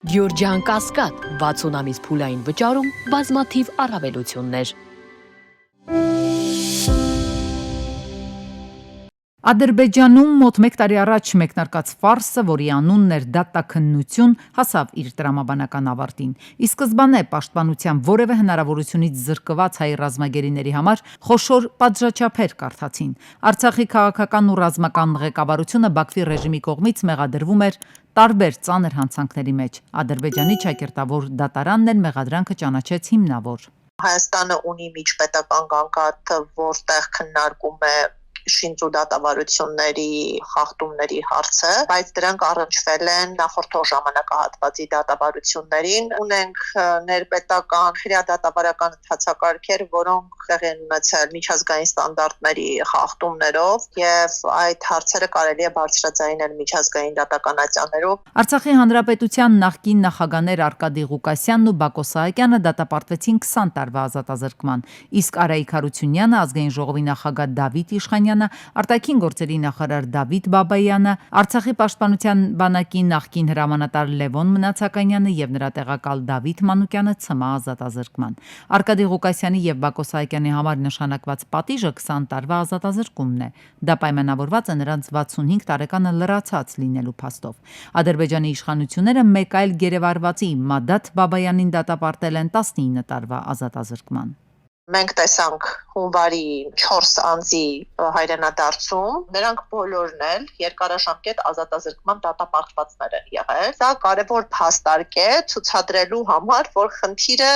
Գյորջյան Կասկադ 60 ամիս փուլային վճարում բազմաթիվ առավելություններ։ Ադրբեջանում մոտ 1 տարի առաջ մեկնարկած ֆարսը, որի անունն էր դատաքննություն, հասավ իր տրամաբանական ավարտին։ Ի սկզբանե պաշտպանության որևէ հնարավորությունից զրկված հայ ռազմագերիների համար խոշոր պատժաչափեր կարդացին։ Արցախի քաղաքական ու ռազմական ղեկավարությունը Բաքվի ռեժիմի կողմից մեղադրվում էր տարբեր ծանր հանցանքների մեջ։ Ադրբեջանի ճակերտավոր դատարանն էլ մեղադրանքը ճանաչեց հիմնավոր։ Հայաստանը ունի միջպետական գանգատ, որտեղ քննարկում է շինծու դատավարությունների խախտումների հարցը, բայց դրանք առնչվել են նախորդող ժամանակահատվածի դատավարություններին։ Ունենք ներպետական քրեադատավարական ընթացակարգեր, որոնք տեղի են ունեցել միջազգային ստանդարտների խախտումներով, եւ այդ հարցերը կարելի է բարձրաձայնել միջազգային դատականատյաներով։ Արցախի հանրապետության նախկին նախագահներ Արկադի Ղուկասյանն ու Բակո Սահակյանը դատապարտվեցին 20 տարվա ազատազրկման, իսկ Արայիկ Հարությունյանը, ազգային ժողովի նախագահ Դավիթ Իշխանյանը, արտաքին գործերի նախարար Դավիթ Բաբայանը, Արցախի պաշտպանության բանակի նախկին հրամանատար Լևոն Մնացականյանը եւ նրա տեղակալ Դավիթ Մանուկյանը ցմահ ազատազրկման։ Արկադի Ղուկասյանի եւ Բակո Սահակյանի համար նշանակված պատիժը 20 տարվա ազատազրկումն է։ Դա պայմանավորված է նրանց 65 տարեկանը լրացած լինելու փաստով։ Ադրբեջանի իշխանությունները մեկ այլ գերեվարվածի Մադաթ Բաբայանին դատապարտել են 19 տարվա ազատազրկման։ Մենք տեսանք հունվարի 4 անձի հայրենադարձում, նրանք բոլորն էլ երկարաժամկետ ազատազրկման դատապարտվածներ են եղել։ Դա կարևոր փաստարկ է ցուցադրելու համար, որ խնդիրը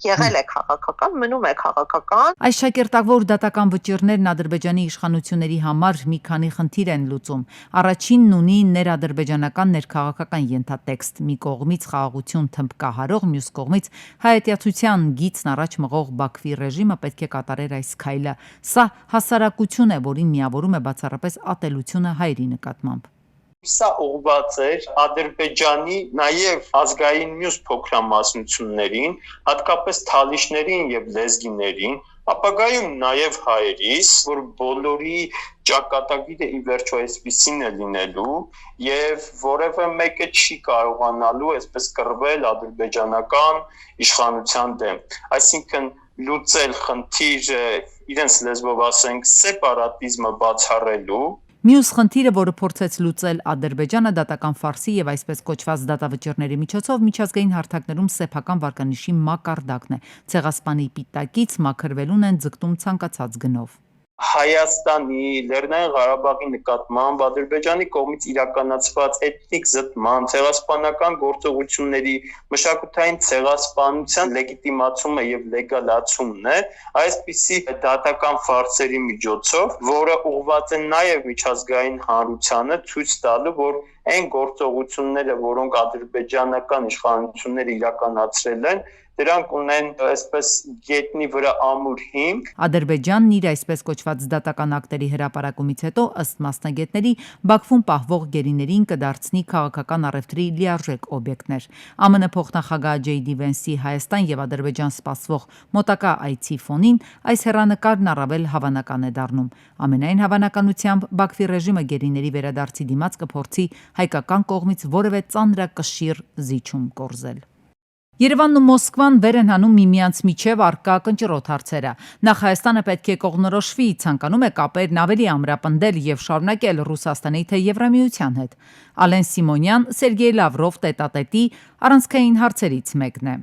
եղել է քաղաքական, մնում է քաղաքական։ Այս շակերտավոր դատական վճիռներն Ադրբեջանի իշխանությունների համար մի քանի խնդիր են լուծում։ Առաջինն ունի ներադրբեջանական ներքաղաքական ենթատեքստ՝ մի կողմից խաղաղություն թմբկահարող, մյուս կողմից հայատյացության գիծն առաջ մղող Բաքվի ռեժիմը պետք է կատարեր այս քայլը։ Սա հասարակություն է, որին միավորում է բացառապես ատելությունը հայերի նկատմամբ։ Սա ուղղված էր Ադրբեջանի նաև ազգային մյուս փոքրամասնություններին, հատկապես թալիշներին եւ լեզգիներին, ապագայում նաև հայերիս, որ բոլորի ճակատագիրը ի վերջո այսպիսին է լինելու եւ որևէ մեկը չի կարողանալու այսպես կռվել ադրբեջանական իշխանության դեմ։ Այսինքն լուծել խնդիրը իրենց լեզվով ասենք սեպարատիզմը բացառելու։ Մյուս խնդիրը, որը փորձեց լուծել Ադրբեջանը դատական ֆարսի եւ այսպես կոչված դատավճիռների միջոցով միջազգային հարթակներում սեփական վարկանիշի մակարդակն է։ Ցեղասպանի պիտակից մաքրվելուն են ձգտում ցանկացած գնով։ Հայաստանի, Լեռնային Ղարաբաղի նկատմամբ Ադրբեջանի կողմից իրականացված էթնիկ զտման, ցեղասպանական գործողությունների, մշակութային ցեղասպանության լեգիտիմացումը եւ լեգալացումն է, այսպիսի դատական ֆարսերի միջոցով, որը ուղղված է նաեւ միջազգային հանրությանը ցույց տալու, որ այն գործողությունները, որոնք ադրբեջանական իշխանությունները իրականացրել են, դրանք ունեն այսպես գետնի վրա ամուր հիմք։ Ադրբեջանն իր այսպես կոչված դատական ակտերի հրապարակումից հետո ըստ մասնագետների Բաքվում պահվող գերիներին կդարձնի քաղաքական առևտրի լիարժեք օբյեկտներ։ ԱՄՆ փոխնախագահ Ջեյ Դի Վենսի Հայաստան եւ Ադրբեջան սպասվող մոտակա այցի ֆոնին այս հեռանկարն առավել հավանական է դառնում։ Ամենայն հավանականությամբ Բաքվի ռեժիմը գերիների վերադարձի դիմաց կփորձի հայկական կողմից որևէ ծանրակշիռ զիջում կորզել։ Երևանն ու Մոսկվան վեր են հանում միմյանց միջև առկա կնճռոտ հարցերը։ Նախ Հայաստանը պետք է կողմնորոշվի, ցանկանում է կապերն ավելի ամրապնդել եւ շարունակել Ռուսաստանի թե Եվրամիության հետ։ Ալեն Սիմոնյան, Սերգեյ Լավրով տետատետի առանցքային հարցերից մեկն է։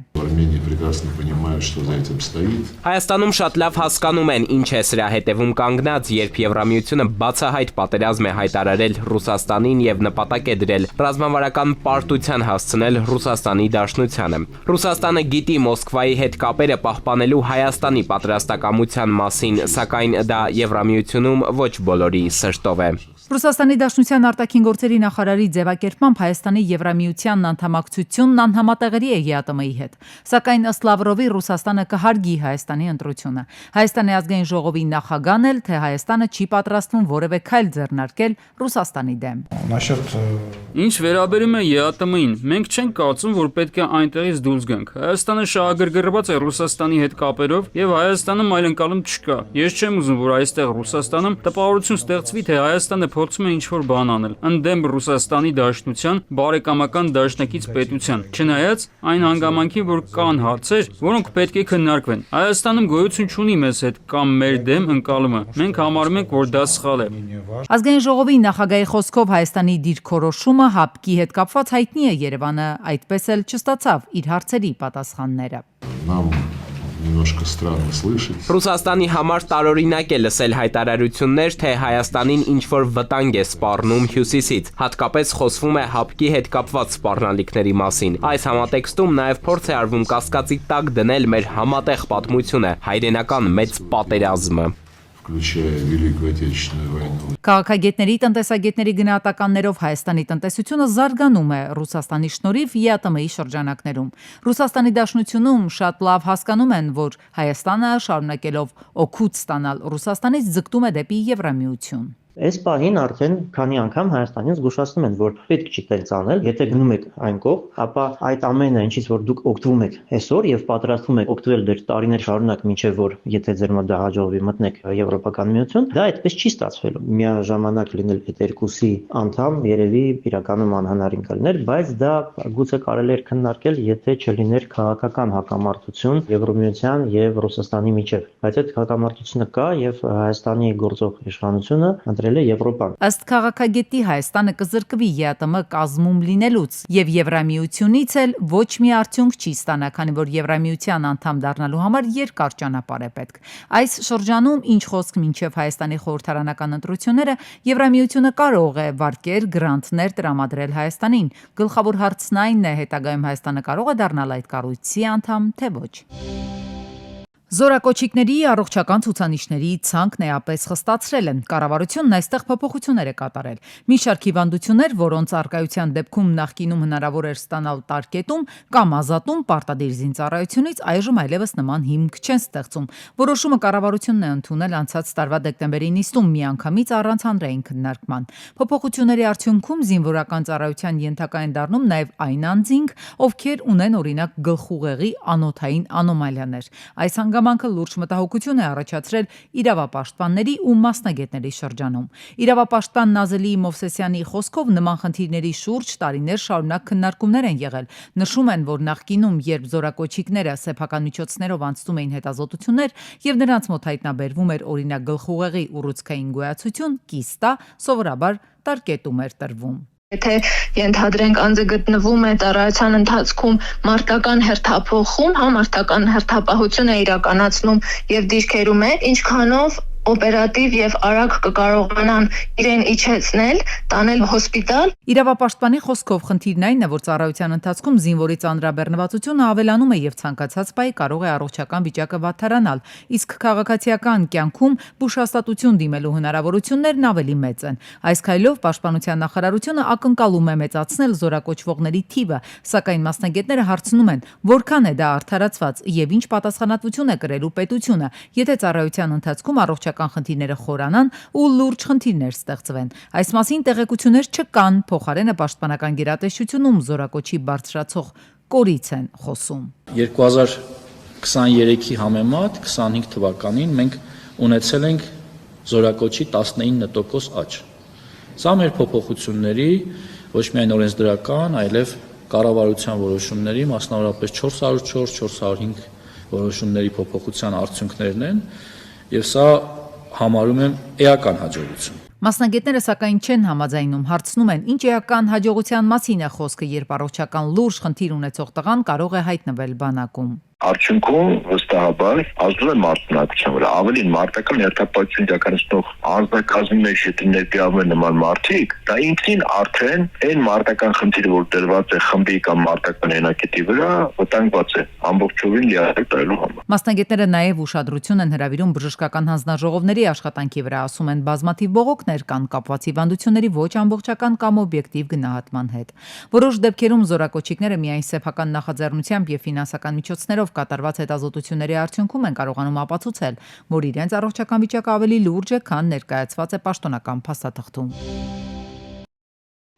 Հայաստանում շատ լավ հասկանում են, ինչ է սրա հետևում կանգնած, երբ Եվրամիությունը բացահայտ պատերազմ է հայտարարել Ռուսաստանին եւ նպատակ է դրել ռազմավարական պարտության հասցնել Ռուսաստանի Դաշնությանը։ Ռուսաստանը գիտի Մոսկվայի հետ կապերը պահպանելու Հայաստանի պատրաստակամության մասին, սակայն դա Եվրամիությունում ոչ բոլորի սրտով է։ Ռուսաստանի Դաշնության արտաքին գործերի նախարարի ձևակերպմամբ Հայաստանի Եվրամիության անդամակցությունն անհամատեղելի է ԵԱՏՄ-ի հետ, սակայն ըստ Լավրովի Ռուսաստանը կհարգի Հայաստանի ընտրությունը։ Հայաստանի ազգային ժողովի նախագահն էլ, թե Հայաստանը չի պատրաստվում որևէ քայլ ձեռնարկել Ռուսաստանի դեմ։ Ինչ վերաբերում է ԵԱՏՄ-ին, մենք չենք կարծում, որ պետք է այնտեղից դուրս գանք։ Հայաստանը շահագրգռված է Ռուսաստանի հետ կապերով եւ Հայաստանում այլընկալում չկա։ Ես չեմ ուզում, որ այստեղ Ռուսաստանում տպավորություն ստեղծվի, թե Հայաստանը փորձում է ինչ-որ բան անել, ընդդեմ Ռուսաստանի Դաշնության բարեկամական դաշնակից պետության, չնայած այն հանգամանքին, որ կան հարցեր, որոնք պետք է քննարկվեն։ Հայաստանում գոյություն չունի մեզ հետ կամ մեր դեմ ընկալումը։ Մենք համարում ենք, որ դա սխալ է։ Ազգային ժողովի նախագահի խոսքով Հայաստանի դիրքորոշումը ՀԱՊԿ-ի հետ կապված հայտնի է, Երևանը այդպես էլ չստացավ իր հարցերի պատասխանները։ Немножко странно слышать. Ռուսաստանի համար տարօրինակ է լսել հայտարարություններ, թե Հայաստանին ինչ-որ վտանգ է սպառնում հյուսիսից։ Հատկապես խոսվում է ՀԱՊԿ-ի հետ կապված սպառնալիքների մասին։ Այս համատեքստում նաև փորձ է արվում կասկածի տակ դնել մեր համատեղ պատմությունը, հայրենական մեծ պատերազմը։ Включая Великую Отечественную войну. Քաղաքագետների, տնտեսագետների գնահատականներով Հայաստանի տնտեսությունը զարգանում է Ռուսաստանի շնորհիվ ԵԱՏՄ-ի շրջանակներում։ Ռուսաստանի Դաշնությունում շատ լավ հասկանում են, որ Հայաստանը շարունակելով օգուտ ստանալ Ռուսաստանից ձգտում է դեպի Եվրամիություն։ Այս պահին արդեն քանի անգամ Հայաստանից զգուշացնում են, որ պետք չի տենց անել, եթե գնում եք այն կողմ, ապա այդ ամենը, ինչից որ դուք օգտվում եք այսօր եւ պատրաստվում եք օգտվել դեռ տարիներ շարունակ, մինչեւ որ եթե ձեր մոտ դա հաջողվի մտնեք Եվրոպական միություն, դա այդպես չի ստացվելու։ Միաժամանակ լինել այդ երկուսի անդամ երևի իրականում անհնարին կլիներ, բայց դա գուցե կարելի էր քննարկել, եթե չլիներ քաղաքական հակամարտություն Եվրոմիության եւ Ռուսաստանի միջեւ։ Բայց այդ հակամարտությունը կա եւ Հայաստանի գործող իշխանությունը Եվրոպան։ Ըստ քաղաքագետի Հայաստանը կզրկվի ԵԱՏՄ կազմում լինելուց եւ Եվրամիությունից էլ ոչ մի արդյունք չի ստանա, քանի որ Եվրամիության անդամ դառնալու համար երկար ճանապարհ է պետք։ Այս շրջանում ինչ խոսք մինչեւ Հայաստանի խորհրդարանական ընտրությունները Եվրամիությունը կարող է վարկեր, գրանտներ տրամադրել Հայաստանին։ Գլխավոր հարցն այն է, հետագայում Հայաստանը կարող է դառնալ այդ կառույցի անդամ, թե ոչ։ Զորակոչիկների առողջական ցուցանիշների ցանկն էապես խստացրել են։ Կառավարությունն այստեղ փոփոխություններ է կատարել։ Մի շարք հիվանդություններ, որոնց արկայության դեպքում նախկինում հնարավոր էր ստանալ տարկետում կամ ազատում պարտադիր զինծառայությունից, այժմ այլևս նման հիմք չեն ստեղծում։ Որոշումը կառավարությունն է ընդունել անցած տարվա դեկտեմբերի 9-ում միանգամից առանց հանրային քննարկման։ Փոփոխությունների արդյունքում զինվորական ծառայության ենթակա են դառնում նաև այն անձինք, ովքեր ունեն օրինակ գլխուղեղի անոթային անոմալիաներ։ Այս հանգամանքը լուրջ մտահոգություն է առաջացրել իրավապաշտպանների ու մասնագետների շրջանում։ Իրավապաշտպան Նազելի Մովսեսյանի խոսքով նման խնդիրների շուրջ տարիներ շարունակ քննարկումներ են եղել։ Նշում են, որ նախկինում, երբ զորակոչիկները սեփական միջոցներով անցնում էին հետազոտություններ եւ նրանց մոտ հայտնաբերվում էր օրինակ գլխուղեղի ուռուցքային գոյացություն, կիստա, սովորաբար տարկետում էր տրվում։ Եթե ենթադրենք անձը գտնվում է ծառայության ընթացքում մարտական հերթափոխում, մարտական հերթապահություն է իրականացնում եւ դիրքերում է, ինչքանով օպերատիվ եւ արագ կկարողանան իրեն իջեցնել, տանել հոսպիտալ։ Իրավապաշտպանի խոսքով խնդիրն այն է, որ ծառայության ընթացքում զինվորի ծանրաբեռնվածությունը ավելանում է եւ ցանկացած պահի կարող է առողջական վիճակը վատթարանալ, իսկ քաղաքացիական կյանքում բուժհաստատություն դիմելու հնարավորություններն ավելի մեծ են։ Այս քայլով Պաշտպանության նախարարությունը ակնկալում է մեծացնել զորակոչվողների թիվը, սակայն մասնագետները հարցնում են, որքան է դա արդարացված եւ ինչ պատասխանատվություն է կրելու պետությունը, եթե ծառայության ընթացքում առողջական խնդիրները խորանան ու լուրջ խնդիրներ ստեղծվեն։ Այս մասին տեղեկություններ չկան, փոխարենը պաշտպանական գերատեսչությունում զորակոչի բարձրացող կորից են խոսում։ 2023-ի համեմատ 25 թվականին մենք ունեցել ենք զորակոչի 19% աճ։ Սա մեր փոփոխությունների ոչ միայն օրենսդրական, այլև կառավարության որոշումների, մասնավորապես 404-405 որոշումների փոփոխության արդյունքներն են, եւ սա համարում եմ էական հաջողություն։ Մասնագետները սակայն չեն համաձայնում, հարցնում են, ինչ էական հաջողության մասին է խոսքը, երբ առողջական լուրջ խնդիր ունեցող տղան կարող է հայտնվել բանակում։ Արդյունքում վստահաբար ազդում է մարդնակության վրա, ավելին մարտական հերթապահություն իրականացնող անձնակազմի մեջ եթե ներգրավում են նման մարդիկ, դա ինքնին արդեն այն մարտական խնդիրը, որ դրված է խմբի կամ մարտական հենակետի վրա, վտանգված է ամբողջովին լիարժեք տալու համար։ Մասնագետները նաև ուշադրություն են հրավիրում բժշկական հանձնաժողովների աշխատանքի վրա, ասում են բազմաթիվ բողոքներ կան կապված հիվանդությունների ոչ ամբողջական կամ օբյեկտիվ գնահատման հետ։ Որոշ դեպքերում զորակոչիկները միայն սեփական նախաձեռնությամբ եւ ֆինանսական միջոցներով կատարված հետազոտությունների արդյունքում են կարողանում ապացուցել, որ իրենց առողջական վիճակը ավելի լուրջ է, քան ներկայացված է պաշտոնական փաստաթղթում։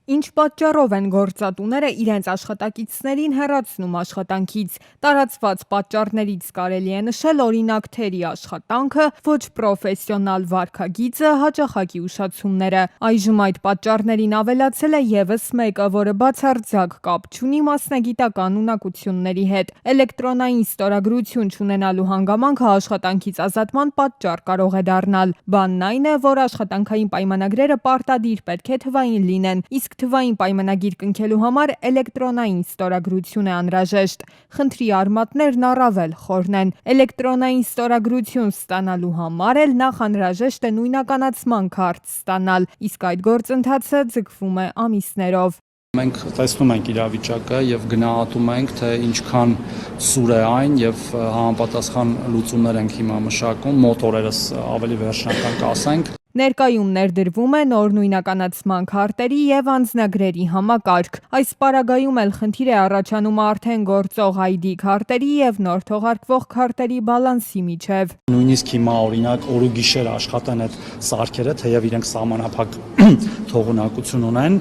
Ինչ պատճառով են գործատուները իրենց աշխատակիցներին հեռացնում աշխատանքից։ Տարածված պատճառներից կարելի է նշել օրինակ թերի աշխատանքը, ոչ պրոֆեսիոնալ վարքագիծը, հաճախակի ուշացումները։ Այժմ այդ պատճառներին ավելացել է եւս մեկը, որը բացարձակ կապ չունի մասնագիտական ունակությունների հետ։ Էլեկտրոնային ստորագրություն չունենալու հանգամանքը աշխատանքից ազատման պատճառ կարող է դառնալ։ Բանն այն է, որ աշխատանքային պայմանագրերը պարտադիր պետք է թվային լինեն, իսկ թվային պայմանագիր կնքելու համար էլեկտրոնային ստորագրություն է անհրաժեշտ։ Խնդրի արմատներն առավել խորն են։ Էլեկտրոնային ստորագրություն ստանալու համար էլ նախ անհրաժեշտ է նույնականացման քարտ ստանալ, իսկ այդ գործընթացը ձգվում է ամիսներով։ Մենք տեսնում ենք իրավիճակը եւ գնահատում ենք, թե ինչքան սուր է այն եւ համապատասխան լուծումներ ենք հիմա մշակում, մոտ օրերս ավելի վերջնական կասենք։ Ներկայում ներդրվում է նոր նույնականացման քարտերի եւ անձնագրերի համակարգ։ Այս պարագայում էլ խնդիր է առաջանում արդեն գործող ID քարտերի եւ նոր թողարկվող քարտերի բալանսի միջև։ Նույնիսկ հիմա օրինակ օր ու գիշեր աշխատեն այդ սարքերը, թեև իրենք սահմանափակ թողունակություն ունեն,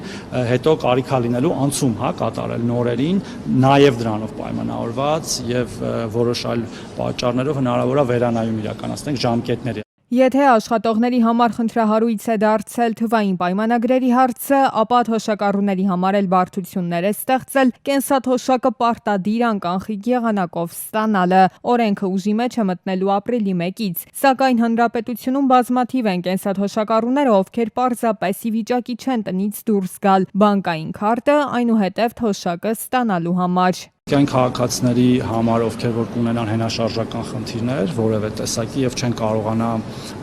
հետո կարիք է լինելու անցում, կատարել նորերին, նաեւ դրանով պայմանավորված եւ որոշ այլ պատճառներով հնարավոր է վերանայում իրականացնել ժամկետների։ Եթե աշխատողների համար խնդրահարույց է դարձել թվային պայմանագրերի հարցը, ապա թոշակառուների համար էլ բարդություններ է ստեղծել կենսաթոշակը պարտադիր անկանխիկ եղանակով ստանալը։ Օրենքը ուժի մեջ է մտնելու ապրիլի 1-ից, սակայն հանրապետությունում բազմաթիվ են կենսաթոշակառուները, ովքեր պարզապես ի վիճակի չեն տնից դուրս գալ բանկային քարտը, այնուհետև թոշակը ստանալու համար։ Կան քաղաքացիների համար, ովքեր որ կունենան հենաշարժական խնդիրներ, որևէ տեսակի եւ չեն կարողանա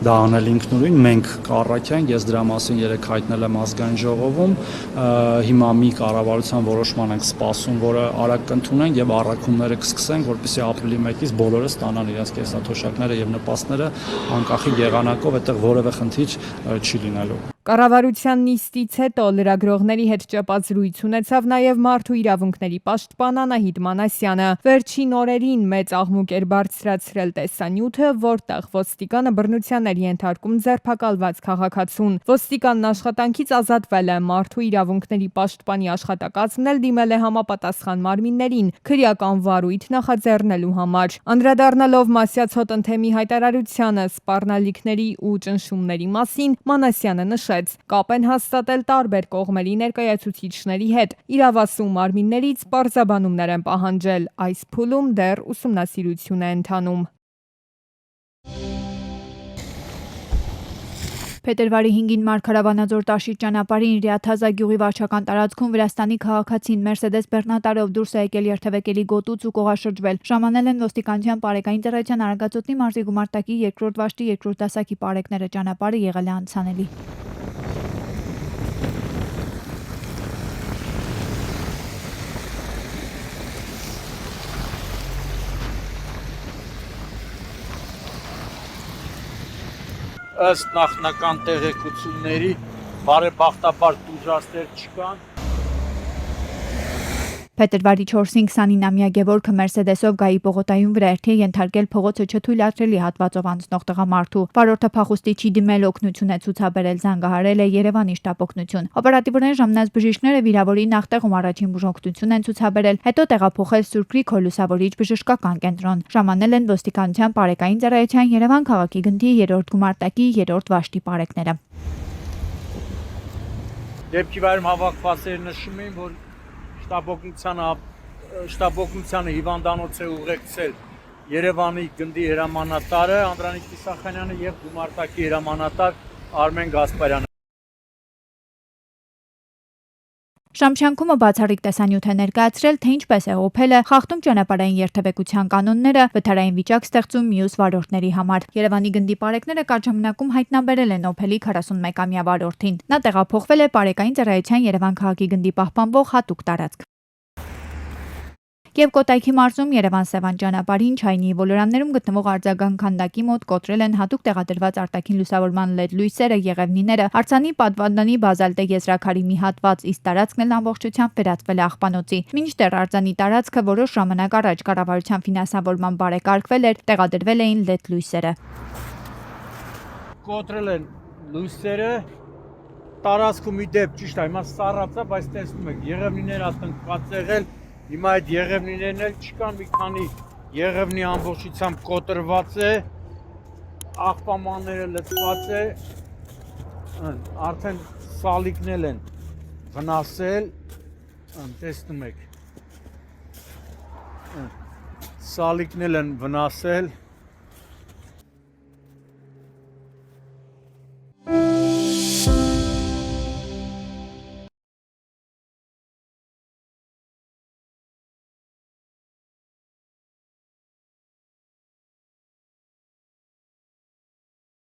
դա անել ինքնուրույն, մենք կառույց ենք, ես դրա մասին երեք հայտնել եմ ազգային ժողովում, հիմա մի կառավարության որոշման ենք սպասում, որը արագ կընդունենք եւ առաքումները կսկսենք, որպեսզի ապրիլի 1-ից բոլորը ստանան իրենց կենսաթոշակները եւ նպաստները անկախի եղանակով, այդտեղ որևէ խնդիր չի լինելու։ Կառավարության նիստից հետո լրագրողների հետ ճեպած զրույց ունեցավ նաև Մարդու իրավունքների պաշտպան Անահիտ Մանասյանը։ Վերջին օրերին մեծ աղմուկ էր բարձրացրել տեսանյութը, որտեղ ոստիկանը բռնության էր ենթարկում ձերբակալված քաղաքացուն։ Ոստիկանն աշխատանքից ազատվել է, Մարդու իրավունքների պաշտպանի աշխատակազմն էլ դիմել է համապատասխան մարմիններին քրեական վարույթ նախաձեռնելու համար։ Անդրադառնալով Մասյաց հոտնթեմի հայտարարությանը սպառնալիքների ու ճնշումների մասին, Մանասյանը նշեց. կապ են հաստատել տարբեր կողմերի ներկայացուցիչների հետ, իրավասու մարմիններից պարզաբանումներ են պահանջել, այս փուլում դեռ ուսումնասիրություն է ընթանում։ Փետրվարի 5-ին Մարգարավանաձոր Տաշիր ճանապարհին Ռիաթազա գյուղի վարչական տարածքում Վրաստանի քաղաքացին Մերսեդես բեռնատարով դուրս է եկել երթևեկելի գոտուց ու կողաշրջվել։ Ժամանել են ոստիկանության պարեկային ծառայության Արագածոտնի մարզի գումարտակի 2-րդ վաշտի 2-րդ դասակի պարեկները, ճանապարհը եղել է անցանելի։ Ըստ նախնական տեղեկությունների բարեբախտաբար դժվարներ չկան։ Փետրվարի 4-ին 29-ամյա Գևորգը Մերսեդեսով Գայի պողոտայում վրա էր ենթարկել փողոցը չթույլատրելի հատվածով անցնող տղամարդու։ Վարորդը փախուստի չի դիմել, օգնություն է ցուցաբերել, զանգահարել է Երևանի շտապօգնություն։ Օպերատիվորեն ժամանած բժիշկները վիրավորի նախտեղում առաջին բուժօգնություն են ցուցաբերել, հետո տեղափոխել Սուրբ Գրիգոր Լուսավորիչ բժշկական կենտրոն։ Ժամանել են ոստիկանության պարեկային ծառայության Երևան քաղաքի գնդի 3-րդ գումարտակի 3-րդ վաշտի պարեկները։ Դեպքի վայրում հավաքվածները նշում էին, որ շտապօգնությանը հիվանդանոց է ուղեկցել Երևանի գնդի հրամանատարը Անդրանիկ Իսախանյանը եւ գումարտակի հրամանատար Արմեն Գասպարյանը։ Շամշյանքումը բացառիկ տեսանյութ է ներկայացրել, թե ինչպես է օփելը խախտում ճանապարհային երթևեկության կանոնները, վթարային վիճակ ստեղծում մյուս վարորդների համար։ Երևանի գնդի պարեկները կարճ ժամանակում հայտնաբերել են օփելի 41-ամյա վարորդին։ Նա տեղափոխվել է պարեկային ծառայության Երևան քաղաքի գնդի պահպանվող հատուկ տարածք։ Եվ Կոտայքի մարզում Երևան-Սևան ճանապարհին Չայնիի ոլորաններում գտնվող արձագան քանդակի մոտ կոտրել են հատուկ տեղադրված արտաքին լուսավորման LED լույսերը, եղևնիները, արձանի պատվանդանի բազալտե եզրաքարի մի հատված, իսկ տարածքն էլ ամբողջությամբ վերածվել է աղբանոցի։ Մինչդեռ արձանի տարածքը որոշ ժամանակ առաջ կառավարության ֆինանսավորման բարեկարգվել էր, տեղադրվել էին LED լույսերը։ Կոտրել են լույսերը տարածքում ի դեպ ճիշտ է, հիմա սառած է, բայց տեսնում եք, եղևնիները տնկված եղել, հիմա այդ եղևնիներն էլ չկան, մի քանի եղևնի ամբողջությամբ կոտրված է, աղբամանները լցված է, արդեն սալիկնել են վնասել, տեսնում եք, սալիկնել են վնասել,